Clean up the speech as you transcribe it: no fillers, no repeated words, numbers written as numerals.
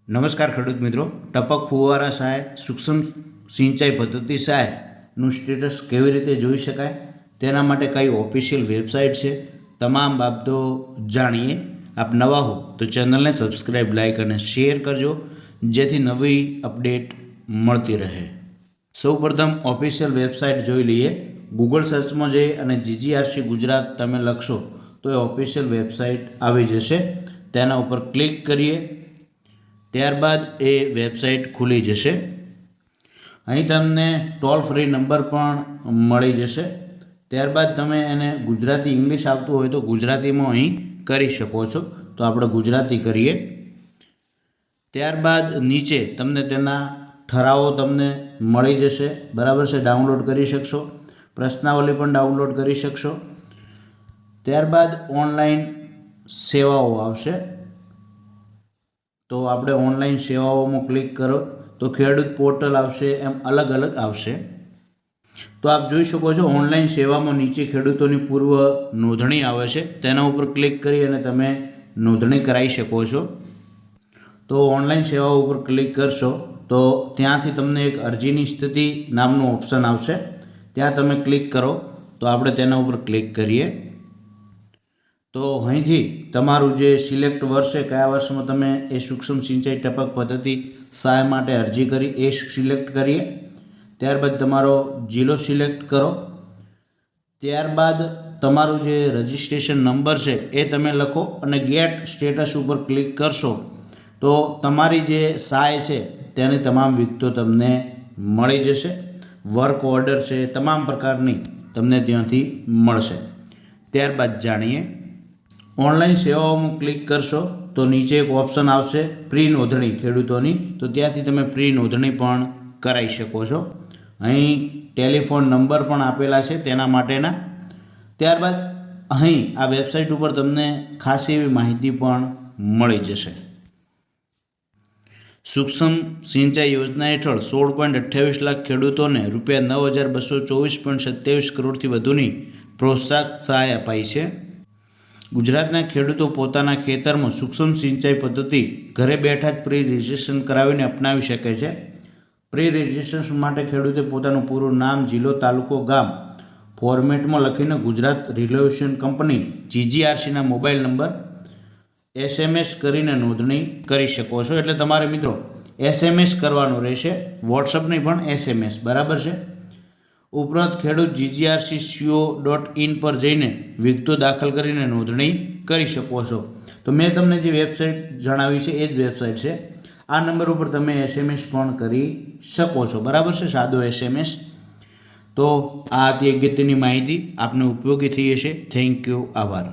નમસ્કાર ખેડૂત મિત્રો, ટપક ફુવારા સહાય સૂક્ષ્મ સિંચાઈ પદ્ધતિ સહાયનું સ્ટેટસ કેવી રીતે જોઈ શકાય, તેના માટે કઈ ઓફિશિયલ વેબસાઇટ છે, તમામ બાબતો જાણીએ. આપ નવા હો તો ચેનલને સબસ્ક્રાઈબ, લાઇક અને શેર કરજો, જેથી નવી અપડેટ મળતી રહે. સૌપ્રથમ ઓફિશિયલ વેબસાઇટ જોઈ લઈએ. ગૂગલ સર્ચમાં જઈ અને જીજીઆરસી ગુજરાત તમે લખશો તો એ ઓફિશિયલ વેબસાઇટ આવી જશે. તેના ઉપર ક્લિક કરીએ, ત્યારબાદ એ વેબસાઇટ ખુલી જશે. અહીં તમને ટોલ ફ્રી નંબર પણ મળી જશે. ત્યારબાદ તમે એને ગુજરાતી ઇંગ્લિશ આવતું હોય તો ગુજરાતીમાં અહીં કરી શકો છો. તો આપણે ગુજરાતી કરીએ. ત્યારબાદ નીચે તમને તેના ઠરાવો તમને મળી જશે, બરાબર છે. ડાઉનલોડ કરી શકશો. પ્રશ્નાવલી પણ ડાઉનલોડ કરી શકશો. ત્યારબાદ ઓનલાઈન સેવાઓ આવશે. તો આપણે ઓનલાઈન સેવાઓમાં ક્લિક કરો તો ખેડૂત પોર્ટલ આવશે, એમ અલગ અલગ આવશે. તો આપ જોઈ શકો છો ઓનલાઈન સેવામાં નીચે ખેડૂતોની પૂર્વ નોંધણી આવે છે. તેના ઉપર ક્લિક કરી અને તમે નોંધણી કરાવી શકો છો. તો ઓનલાઈન સેવાઓ ઉપર ક્લિક કરશો તો ત્યાંથી તમને એક અરજીની સ્થિતિ નામનું ઓપ્શન આવશે. ત્યાં તમે ક્લિક કરો તો આપણે તેના ઉપર ક્લિક કરીએ. તો અહીંથી તમારું જે સિલેક્ટ વર્ષ છે, કયા વર્ષમાં તમે એ સૂક્ષ્મ સિંચાઈ ટપક પદ્ધતિ સહાય માટે અરજી કરી એ સિલેક્ટ કરીએ. ત્યારબાદ તમારો જિલ્લો સિલેક્ટ કરો. ત્યારબાદ તમારું જે રજિસ્ટ્રેશન નંબર છે એ તમે લખો અને ગેટ સ્ટેટસ ઉપર ક્લિક કરશો તો તમારી જે સહાય છે તેની તમામ વિગતો તમને મળી જશે. વર્ક ઓર્ડર છે, તમામ પ્રકારની તમને ત્યાંથી મળશે. ત્યારબાદ જાણીએ. ઓનલાઈન સેવાઓમાં ક્લિક કરશો તો નીચે એક ઓપ્શન આવશે પ્રી નોંધણી ખેડૂતોની. તો ત્યાંથી તમે પ્રી નોંધણી પણ કરાવી શકો છો. અહીં ટેલિફોન નંબર પણ આપેલા છે તેના માટેના. ત્યારબાદ અહીં આ વેબસાઇટ ઉપર તમને ખાસ એવી માહિતી પણ મળી જશે. સૂક્ષ્મ સિંચાઈ યોજના હેઠળ 16.28 લાખ ખેડૂતોને ₹9,224.27 કરોડથી વધુની પ્રોત્સાહક સહાય અપાઈ છે. ગુજરાતના ખેડૂતો પોતાના ખેતરમાં સૂક્ષ્મ સિંચાઈ પદ્ધતિ ઘરે બેઠા જ પ્રી રજિસ્ટ્રેશન કરાવીને અપનાવી શકે છે. પ્રી રજિસ્ટ્રેશન માટે ખેડૂતે પોતાનું પૂરું નામ, જિલ્લો, તાલુકો, ગામ ફોર્મેટમાં લખીને ગુજરાત રિઝોલ્યુશન કંપની જીજીઆરસીના મોબાઈલ નંબર SMS કરીને નોંધણી કરી શકો છો. એટલે તમારે મિત્રો SMS કરવાનું રહેશે, વોટ્સઅપ નહીં પણ SMS, બરાબર છે. ઉપરાંત ખેડૂત GGRCCO.in પર જઈને વિગતો દાખલ કરીને નોંધણી કરી શકો છો. તો મેં તમને જે વેબસાઇટ જણાવી છે એ જ વેબસાઇટ છે. આ નંબર ઉપર તમે SMS પણ કરી શકો છો, બરાબર છે, સાદો SMS. તો આ હતી અગત્યની માહિતી, આપને ઉપયોગી થઈ હશે. થેન્ક યુ, આભાર.